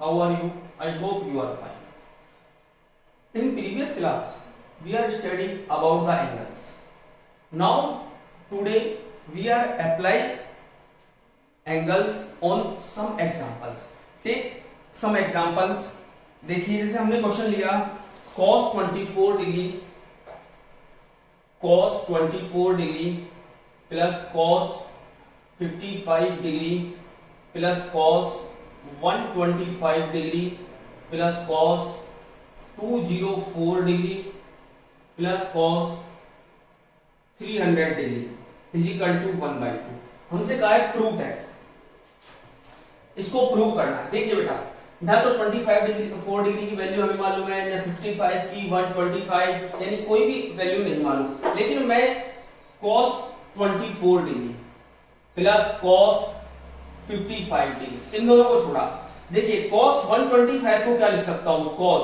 How are you? I hope you are fine. In previous class, we are studying about the angles. Now, today we are applying angles on some examples. Take some examples. देखिए जैसे हमने question लिया cos 24 degree plus cos 55 degree plus cos 125 degree plus cos 204 degree plus cos 300 degree is equal to 1/2। हमसे कहा है prove that, इसको prove करना है। देखिए बेटा, ना तो 25 डिग्री 4 डिग्री की वैल्यू हमें मालूम है, या 55 की 125, यानी कोई भी वैल्यू नहीं मालूम, लेकिन मैं cos 24 degree plus cos 55 degree in दोनों को छोड़ा। देखिए cos 125 को क्या लिख सकता हूं, cos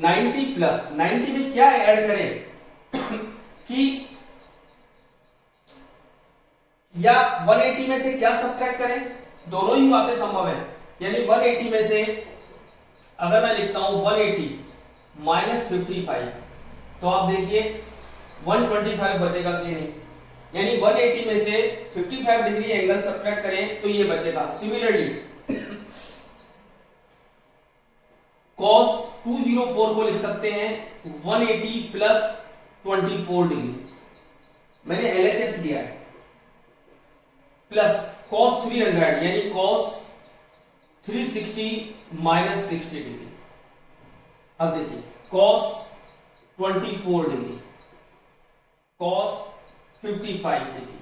90 प्लस 90 में क्या ऐड करें कि या 180 में से क्या सब्ट्रैक्ट करें, दोनों ही बातें संभव है। यानी 180 में से अगर मैं लिखता हूं 180 माइनस 55, तो आप देखिए 125 बचेगा कि नहीं। यानी 180 में से 55 डिग्री एंगल सब्ट्रैक्ट करें तो ये बचेगा। सिमिलरली cos 204 को लिख सकते हैं 180 प्लस 24 डिग्री, मैंने LHS लिया है, प्लस cos 300 यानी cos 360 माइनस 60 डिग्री। अब देखिए cos 24 डिग्री cos 55 डिग्री।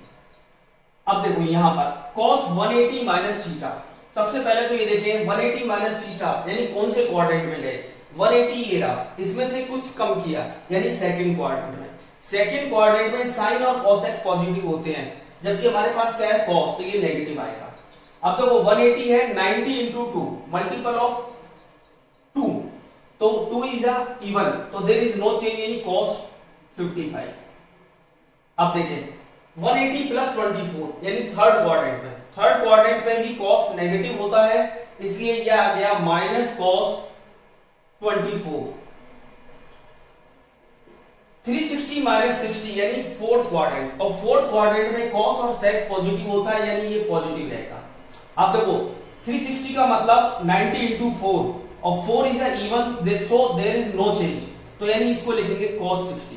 अब देखो यहां पर cos 180 माइनस थीटा। सबसे पहले तो ये देखें 180 माइनस थीटा यानी कौन से क्वाड्रेंट में गए, 180 ये रहा, इसमें से कुछ कम किया यानी सेकंड क्वाड्रेंट में। सेकंड क्वाड्रेंट में साइन और कोसेक पॉजिटिव होते हैं, जबकि हमारे पास क्या है cos, तो ये नेगेटिव आएगा। अब तो वो 180 है, 90 इंटू 2 मल्टीपल ऑफ 2, तो 2 इज अ इवन, तो there is no change in cos 55। अब देखें 180 प्लस 24 यानी थर्ड क्वाड्रेंट में, थर्ड क्वाड्रेंट में भी cos नेगेटिव होता है, इसलिए ये आ गया माइनस cos 24। 360 माइनस 60 यानी फोर्थ क्वाड्रेंट, और फोर्थ क्वाड्रेंट में cos और sec पॉजिटिव होता है, यानी ये पॉजिटिव रहेगा। अब देखो 360 का मतलब 90 इंटू 4 और 4 is even, so there is no change, तो यानी इसको लिखेंगे cos 60।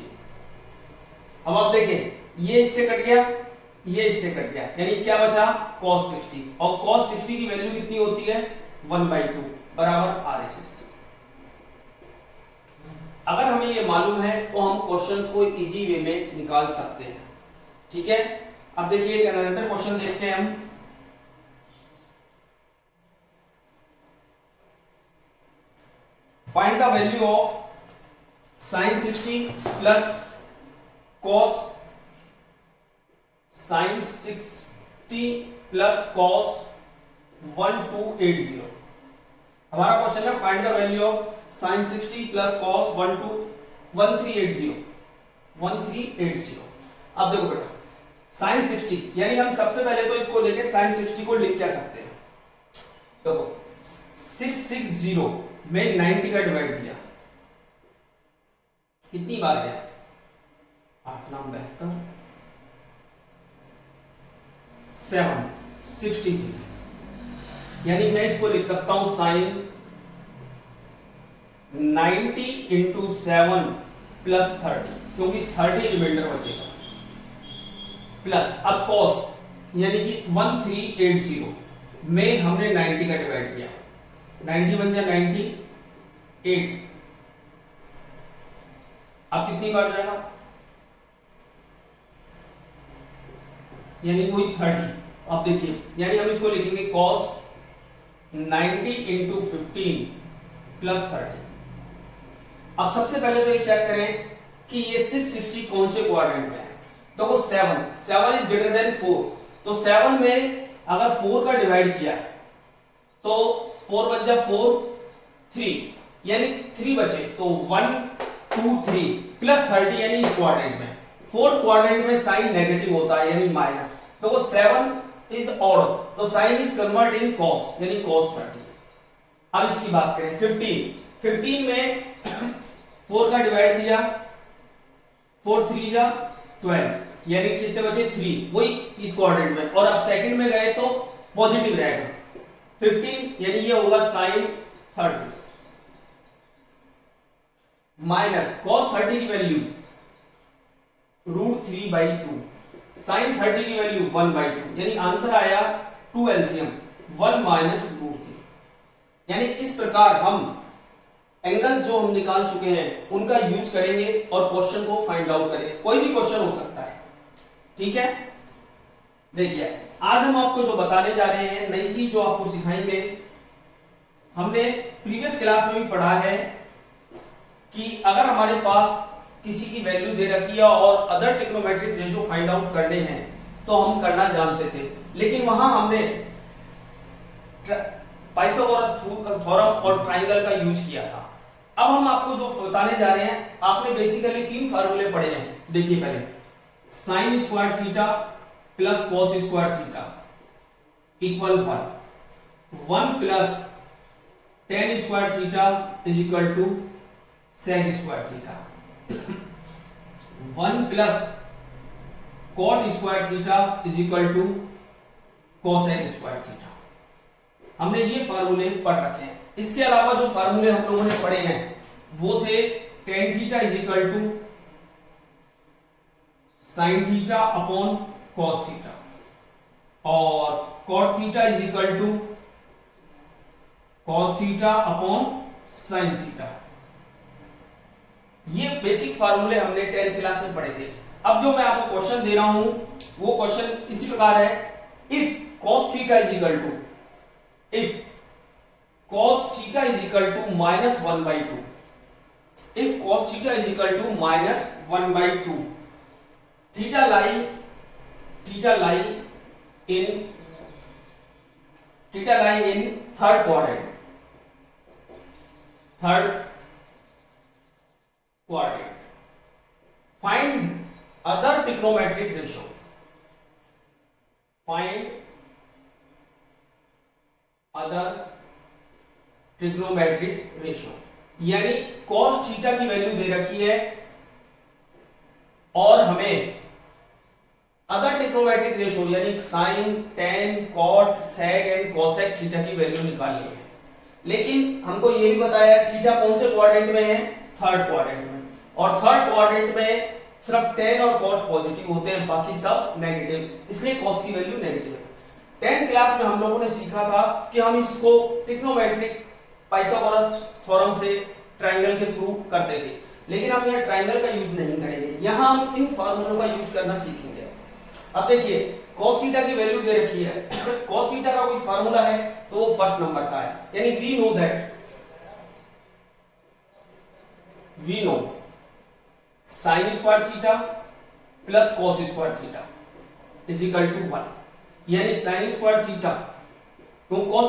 अब आप देखें ये इससे कट गया, ये इससे कट गया, यानी क्या बचा cos 60, और cos 60 की वैल्यू कितनी होती है 1/2 बराबर RHS। अगर हमें ये मालूम है तो हम क्वेश्चंस को इजी वे में निकाल सकते हैं, ठीक है। अब देखिए एक अनदर क्वेश्चन देखते हैं हम। Find the value of sin 60 plus cos sin 60 plus cos 1280। हमारा क्वेश्चन है find the value of sin 60 plus cos 1380। अब देखो बेटा sin 60 यानी हम सबसे पहले तो इसको देखें, sin 60 को लिख क्या सकते हैं, देखो 660 में 90 का डिवाइड किया, कितनी बार गया 8 9 72 763, यानी मैं इसको लिख सकता हूं sin 90 इंटू 7 प्लस 30, क्योंकि 30 रिमाइंडर बचेगा, प्लस अब cos यानी कि 1380 में हमने 90 का डिवाइड किया, 90 बन गया 98, अब कितनी बार जाएगा, यानी कोई 30। अब देखिए यानी हम इसको लिखेंगे cos 90 इंटू 15 प्लस 30। अब सबसे पहले तो ये चेक करें कि ये 660 कौन से क्वाड्रेंट में है, तो वो 7 इज ग्रेटर देन 4, तो 7 में अगर 4 का डिवाइड किया तो 4 बच जा 4 3, यानी 3 बचे, तो 1 2 3 प्लस 30 यानी इस क्वाड्रेंट में। फोर्थ क्वाड्रेंट में साइन नेगेटिव होता है यानी माइनस, तो वो 7 इज ऑड, तो sine is convert in cos यानी cos 30। अब इसकी बात करें 15 में 4 का डिवाइड दिया, 4 3 जा 12, यानी कितने बचे 3, वही इस क्वाड्रेंट में, और अब सेकंड में गए तो पॉजिटिव रहेगा 15, यानी ये होगा sin 30 माइनस cos 30 की वैल्यू √3/2, sin 30 की वैल्यू 1/2, यानी आंसर आया 2 एलसीएम 1 माइनस √3। यानी इस प्रकार हम एंगल जो हम निकाल चुके हैं उनका यूज करेंगे और क्वेश्चन को फाइंड आउट करेंगे। कोई भी क्वेश्चन हो सकता है, ठीक है। देखिए आज हम आपको जो बताने जा रहे हैं, नई चीज जो आपको सिखाएंगे, हमने प्रीवियस क्लास में भी पढ़ा है कि अगर हमारे पास किसी की वैल्यू दे रखी है और other trigonometric ratio find out करने हैं तो हम करना जानते थे, लेकिन वहां हमने पाइथागोरस थ्योरम और ट्रायंगल का यूज किया था। अब हम आपको जो बताने जा रहे हैं, आपने बेसिकली 3 फार्मूले पढ़े हैं। देखिए पहले sin square theta plus cos square theta equal 1 plus tan square theta is equal to sec square theta, 1 plus cot square theta is equal to cosec square theta. हमने ये फार्मूले पढ़ रखे हैं। इसके अलावा जो फार्मूले हम लोगों ने पढ़े हैं वो थे tan theta is equal to sin theta upon cos theta और cot theta is equal to cos theta upon sin theta. ये बेसिक फार्मूले हमने 10th क्लास में पढ़े थे। अब जो मैं आपको क्वेश्चन दे रहा हूं वो क्वेश्चन इसी प्रकार है, if cos theta is equal to if cos theta is equal to -1/2, if cos theta is equal to -1/2, theta lie in third quadrant, find other trigonometric ratio, find other trigonometric ratio, यानी cos theta की value दे रखी है और हमें other trigonometric ratio यानी sin, tan, cot, sec and cosec theta की value निकालनी है। लेकिन हमको ये भी बताया थीटा कौन से क्वाड्रेंट में है, थर्ड क्वाड्रेंट में, और थर्ड क्वाड्रेंट में सिर्फ tan और cot पॉजिटिव होते हैं, बाकी सब नेगेटिव, इसलिए cos की वैल्यू नेगेटिव है। 10th क्लास में हम लोगों ने सीखा था कि हम इसको ट्रिग्नोमेट्रिक पाइथागोरस थ्योरम से ट्रायंगल के थ्रू करते थे, लेकिन हम यहाँ ट्रायंगल का यूज नहीं करेंगे, यहाँ हम इन फार्मूलों का यूज करना सीखेंगे। अब देखिए cos थीटा की वैल्यू दे रखी है, cos थीटा का कोई फार्मूला है तो वो फर्स्ट नंबर का है, यानी we know sin square theta plus cos square theta is equal to 1, यानी sin स्क्वायर थीटा तो cos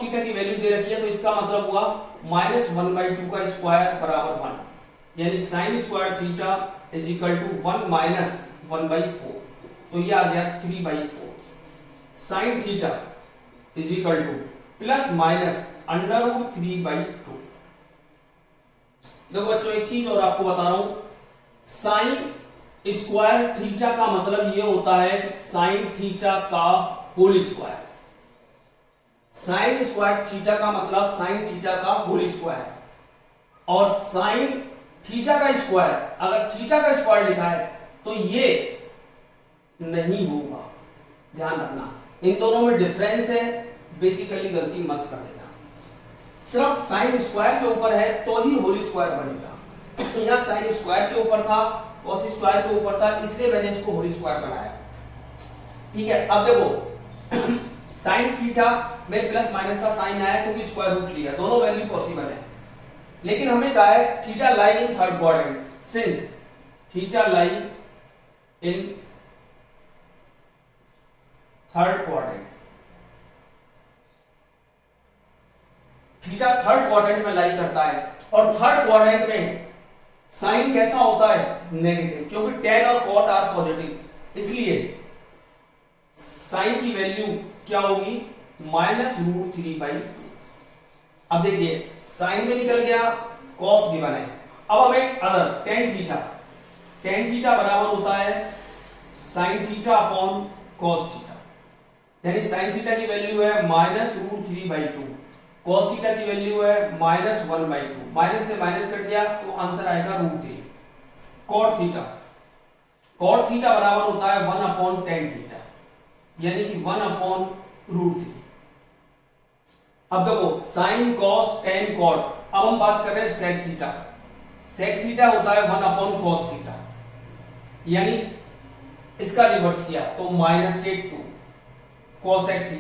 थीटा की वैल्यू दे रखी है तो इसका मतलब हुआ -1/2 का स्क्वायर बराबर 1, यानी sin square theta is equal to 1 minus 1/4, तो ये आ गया 3/4। sin theta is equal to plus minus √3/2। देखो बच्चों एक चीज और आपको बता रहा हूं, sin स्क्वायर थीटा का मतलब ये होता है कि साइन थीटा का whole square, sine square theta का मतलब साइन थीटा का होल स्क्वायर, और साइन थीटा का स्क्वायर अगर थीटा का स्क्वायर लिखा है तो ये नहीं होगा, ध्यान रखना इन दोनों में डिफरेंस है, बेसिकली गलती मत कर देना। सिर्फ साइन स्क्वायर के ऊपर है तो ही होल स्क्वायर बनेगा, यहां साइन स्क्वायर के ऊपर था, cos स्क्वायर के ऊपर था, इसलिए मैंने इसको होल स्क्वायर बनाया, ठीक है। अब देखो sin थीटा में प्लस माइनस का साइन आया क्योंकि स्क्वायर रूट लिया, दोनों वैल्यू पॉसिबल है, लेकिन हमें कहा है थीटा लाई इन third quadrant, since theta lie इन third quadrant, theta third quadrant में लाई करता है, और थर्ड क्वाड्रेंट में साइन कैसा होता है, नेगेटिव, क्योंकि tan और cot आर पॉजिटिव, इसलिए साइन की वैल्यू क्या होगी -√3/2, अब देखिए साइन में निकल गया, कॉस गिवन है। अब हमें अदर टेन थीटा बराबर होता है sine theta upon cos theta, यानी साइन थीटा की वैल्यू है -√3/2, कॉस थीटा की वैल्यू है -1/2, माइनस से माइनस कट गया तो आंसर आएगा √3। कॉट थीटा बराबर होता है 1/tan थीटा, यानी कि 1/√3। अब देखो साइन कॉस टेन कॉट, अब हम बात कर रहे हैं सेक थीटा होता है 1/cos थीटा, यानी इसका रिवर्स किया तो -2 cosec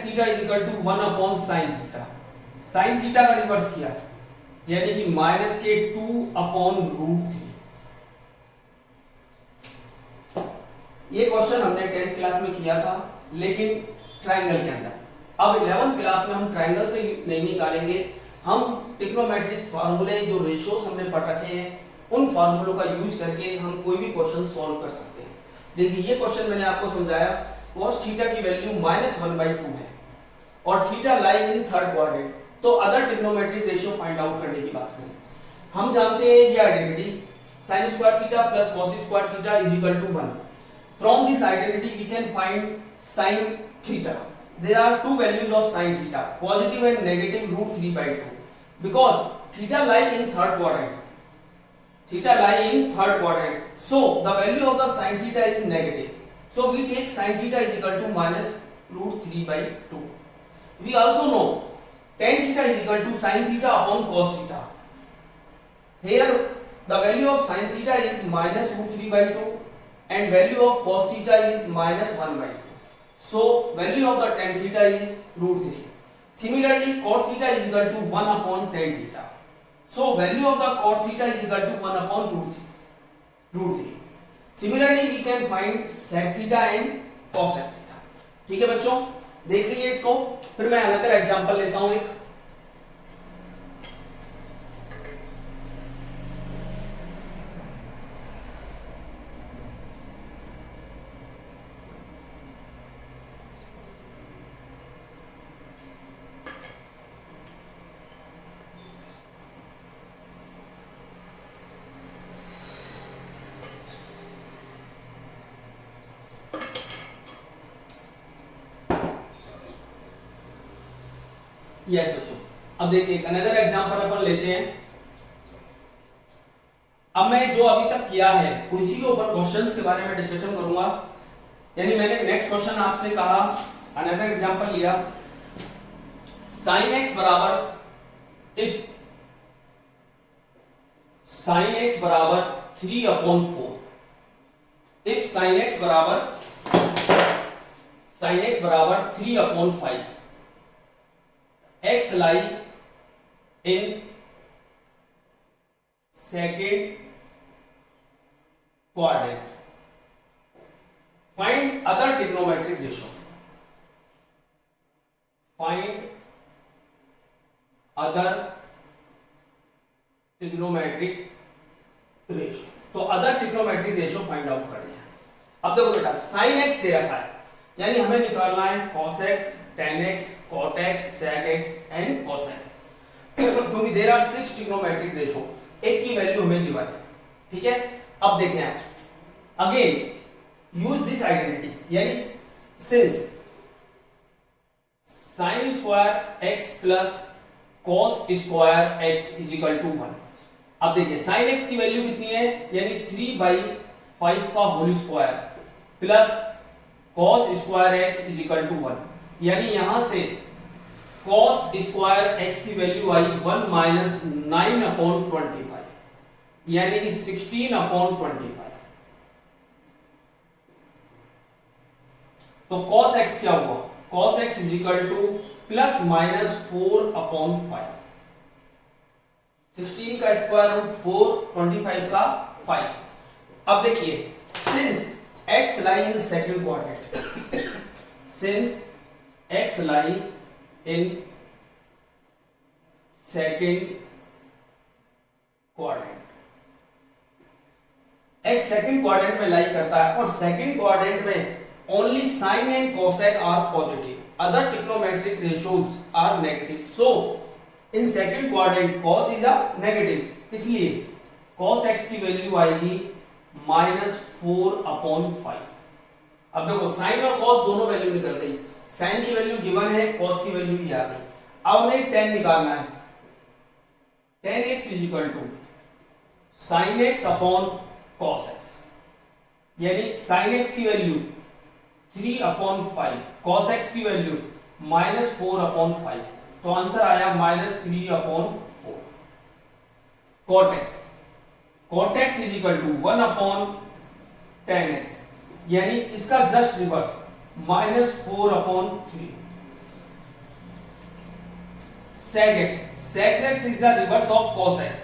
theta is equal to 1/sin theta, sin theta का रिवर्स किया यानी कि -2/√3। ये क्वेश्चन हमने 10th क्लास में किया था, लेकिन ट्रायंगल के अंदर। अब 11th क्लास में हम ट्रायंगल से नहीं निकालेंगे, हम ट्रिग्नोमेट्रिक फार्मूले जो रेशियोज हमने पढ़ रखे हैं उन फार्मूलों का यूज करके हम कोई भी क्वेश्चन सॉल्व कर सकते हैं। देखिए ये क्वेश्चन मैंने आपको समझाया, cos थीटा की वैल्यू -1/2 है और theta lying in third quadrant, तो other trigonometric ratio find out करने की बात करें। हम जानते हैं ये identity sin square theta plus cos square theta is equal to 1। From this identity we can find sin theta. There are two values of sin theta, positive and negative √3/2, because theta lie in third quadrant. So the value of the sin theta is negative. So we take sin theta is equal to -√3/2. We also know tan theta is equal to sin theta upon cos theta. Here the value of sin theta is -√3/2 and value of cos theta is -1/2. So value of the tan theta is √3. Similarly cot theta is equal to 1/tan theta. So value of the cot theta is equal to 1/√3. Similarly we can find sec theta and cosec theta. ठीक है बच्चों, देख लीजिए इसको, फिर मैं another example लेता हूं एक। यस बच्चों, अब देखिए अनदर एग्जांपल अपन लेते हैं। अब मैं जो अभी तक किया है उसी के ऊपर क्वेश्चंस के बारे में डिस्कशन करूंगा। यानी मैंने नेक्स्ट क्वेश्चन आपसे कहा, अनदर एग्जांपल लिया, sin x बराबर इफ sin x बराबर 3/4, इफ sin x बराबर 3/5, x lie in second quadrant. Find other trigonometric ratio. Find other trigonometric ratio. तो other trigonometric ratio find out कर लिया। अब देखो बेटा sin x दे रखा है, यानी हमें निकालना है cos x, tan x, cot x, sec x and cosec x, क्योंकि देयर आर 6 ट्रिग्नोमेट्रिक रेशियो, एक की वैल्यू हमें गिवन है। ठीक है, अब देखें आप, अगेन यूज दिस आइडेंटिटी, यानी since sin square x plus cos square x is equal to 1। अब देखिए sin x की वैल्यू कितनी है, यानी 3/5 का whole square plus cos square x is equal to 1, यानी यहां से cos स्क्वायर x की वैल्यू आई 1 माइनस 9/25, यानी कि 16/25। तो cos x क्या हुआ, cos x is equal to plus minus 4/5, 16 का स्क्वायर रूट 4, 25 का 5। अब देखिए since x lie in second quadrant, since x lie in second quadrant, x second quadrant में लाई करता है और सेकंड क्वाड्रेंट में only sine and cosec are positive. other trigonometric ratios are negative. So in second quadrant cos is a negative, इसलिए cos x की value आएगी -4/5। अब देखो साइन और cos दोनों वैल्यू निकल गई, साइन की वैल्यू गिवन है, cos की वैल्यू भी आ गई। अब हमें tan निकालना है, tan x is equal to sin x upon cos x, यानी sin x की वैल्यू 3/5, cos x की वैल्यू -4/5, तो आंसर आया -3/4। cot x is equal to 1/tan x, यानी इसका just reverse -4/3। sec x is the reverse of cos x,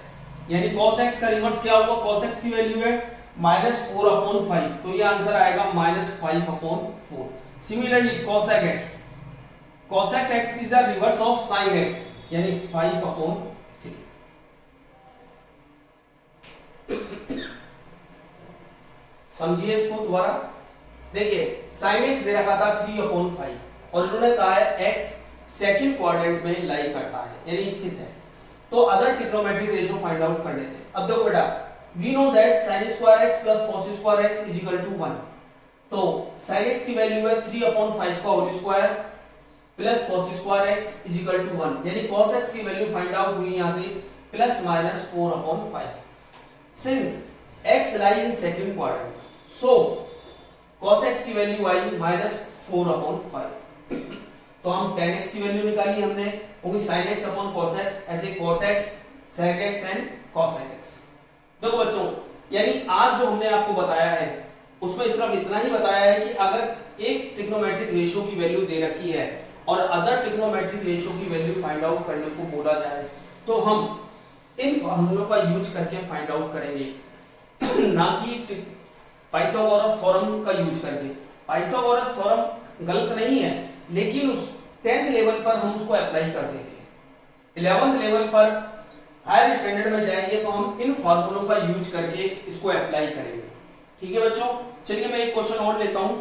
यानी cos x का reverse क्या होगा, cos x की वैल्यू है -4/5, तो ये आंसर आएगा -5/4। Similarly cosec x is the reverse of sin x, यानी 5/3। समझिए इसको दोबारा, देखिए sin x दे रखा था 3/5 और इन्होंने कहा है x सेकंड क्वाड्रेंट में लाई करता है, यानी स्थित है, तो other trigonometric ratio find out करने थे। अब देखो बेटा, we know that sin square x plus cos square x is equal to 1, तो sin x की वैल्यू है 3/5 का whole square plus cos square x is equal to 1, यानी cos x की वैल्यू फाइंड आउट हुई यहां से +-4/5। Since x lie in second quadrant, so cos x की वैल्यू आई -4/5, तो हम tan x की वैल्यू निकाली हमने, होगी sin x upon cos x, ऐसे cot x, sec x and cosec x। देखो बच्चों, यानी आज जो हमने आपको बताया है उसमें सिर्फ इतना ही बताया है कि अगर एक ट्रिग्नोमेट्रिक रेशियो की वैल्यू दे रखी है और अदर ट्रिग्नोमेट्रिक रेशियो की वैल्यू फाइंड आउट करने को बोला जाए तो हम इन फॉर्मूलों का यूज करके फाइंड आउट करेंगे, ना कि पाइथागोरस थ्योरम का यूज करके। पाइथागोरस थ्योरम गलत नहीं है, लेकिन उस 10th लेवल पर हम उसको अप्लाई करते थे। 11th लेवल पर हायर स्टैंडर्ड में जाएंगे तो हम इन फॉर्मूलों का यूज करके इसको अप्लाई करेंगे। ठीक है बच्चों, चलिए मैं एक क्वेश्चन और लेता हूं।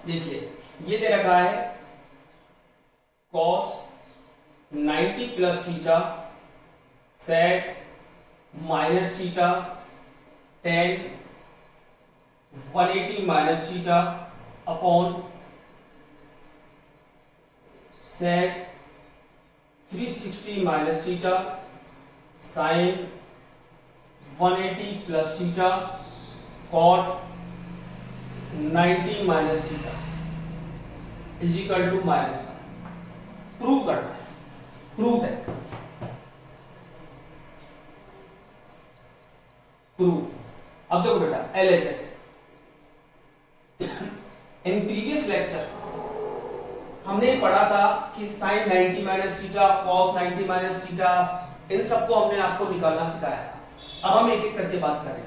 देखिए ये दे रखा है cos 90 plus theta sec minus theta tan 180 minus theta upon sec 360 minus theta sin 180 plus theta cot 90 minus theta is equal to -1। Prove करना है, प्रूव है, प्रूव। अब देखो बेटा, LHS इन प्रीवियस लेक्चर हमने पढ़ा था कि sin 90 minus theta, cos 90 minus theta, इन सबको हमने आपको निकालना सिखाया था। अब हम एक एक करके बात करें।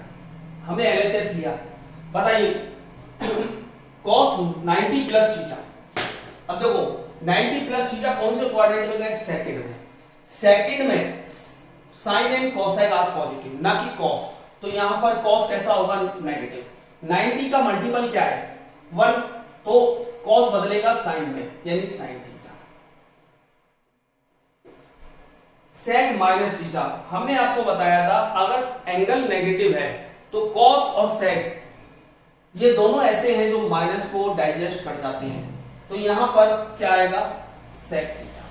हमने LHS लिया, बताइए cos 90 प्लस थीटा। अब देखो 90 प्लस थीटा कौन से क्वाड्रेंट में गए, सेकंड में। सेकंड में sine and cosec are positive, ना कि cos, तो यहां पर cos कैसा होगा, नेगेटिव। 90 का मल्टीपल क्या है, 1, तो cos बदलेगा साइन में, यानी sine theta. sec minus theta, हमने आपको बताया था अगर एंगल नेगेटिव है तो cos और sec ये दोनों ऐसे हैं जो माइनस को डाइजेस्ट कर जाते हैं, तो यहां पर क्या आएगा, sec theta.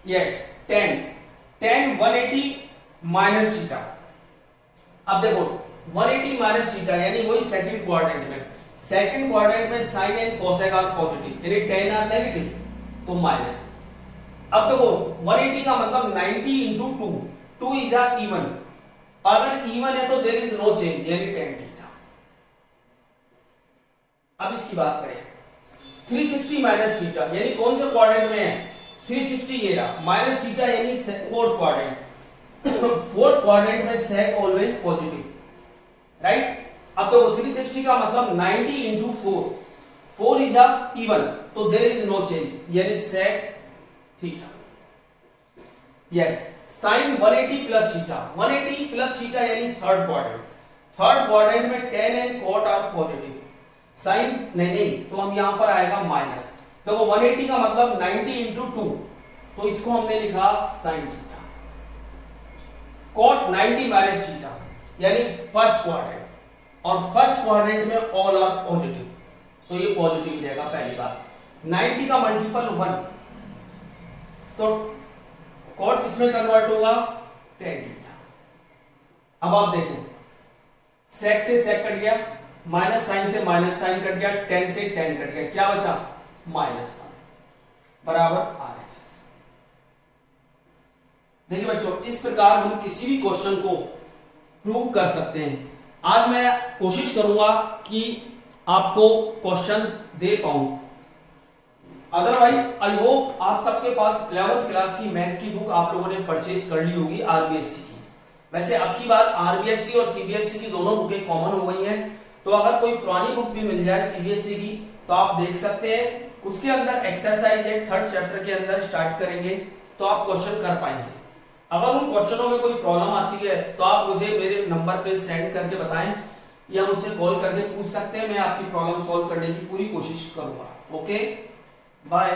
Yes, tan 180 minus theta. अब देखो 180 माइनस थीटा यानी वही सेकंड क्वाड्रेंट में, सेकंड क्वाड्रेंट में sin and cosec are positive, यानी tan आर नेगेटिव, तो माइनस। अब देखो 180 का मतलब 90 into 2, 2 इज आर इवन, अगर इवन है तो देयर इज नो चेंज, यानी tan थीटा। अब इसकी बात करें 360 माइनस थीटा, यानी कौन से क्वाड्रेंट में है, 360 ये रहा, माइनस थीटा यानी फोर्थ क्वाड्रेंट। फोर्थ क्वाड्रेंट में sec ऑलवेज पॉजिटिव, राइट। अब देखो 360 का मतलब 90 into 4, 4 is a even, तो there is no change, यानी sec theta. Yes, sin 180 plus theta. 180 plus theta यानी थर्ड क्वाड्रेंट. थर्ड क्वाड्रेंट में tan and cot are positive. sin नहीं, तो हम यहां पर आएगा माइनस. तो वो 180 का मतलब 90 into 2, तो इसको हमने लिखा sin theta. cot 90 minus theta यानी फर्स्ट क्वाड्रेंट, और फर्स्ट क्वाड्रेंट में ऑल आर पॉजिटिव, तो ये पॉजिटिव रहेगा पहली बात. 90 का मल्टीपल 1, तो cot इसमें कन्वर्ट होगा tan थीटा. अब आप देखो, sec से sec कट गया, माइनस साइन से माइनस साइन कट गया, tan से tan कट गया, क्या बचा? -1 बराबर RHS. देखिए बच्चों, इस प्रकार हम किसी भी क्वेश्चन को प्रूव कर सकते हैं. आज मैं कोशिश करूंगा कि आपको क्वेश्चन दे पाऊं. अदरवाइज आई होप आप सबके पास 11th क्लास की मैथ की बुक आप लोगों ने परचेज कर ली होगी आरबीएससी की. वैसे अब की बार आरबीएससी और सीबीएसई की दोनों बुकें कॉमन हो गई हैं, तो अगर कोई पुरानी बुक भी मिल जाए सीबीएसई की तो आप देख सकते हैं. उसके अंदर एक्सरसाइज है, थर्ड चैप्टर के अंदर स्टार्ट करेंगे, तो आप क्वेश्चन कर पाएंगे. अगर उन क्वेश्चनों में कोई प्रॉब्लम आती है तो आप मुझे मेरे नंबर पे सेंड करके बताएं, या मुझसे कॉल करके पूछ सकते हैं. मैं आपकी प्रॉब्लम सॉल्व करने की पूरी कोशिश करूंगा. Okay, bye.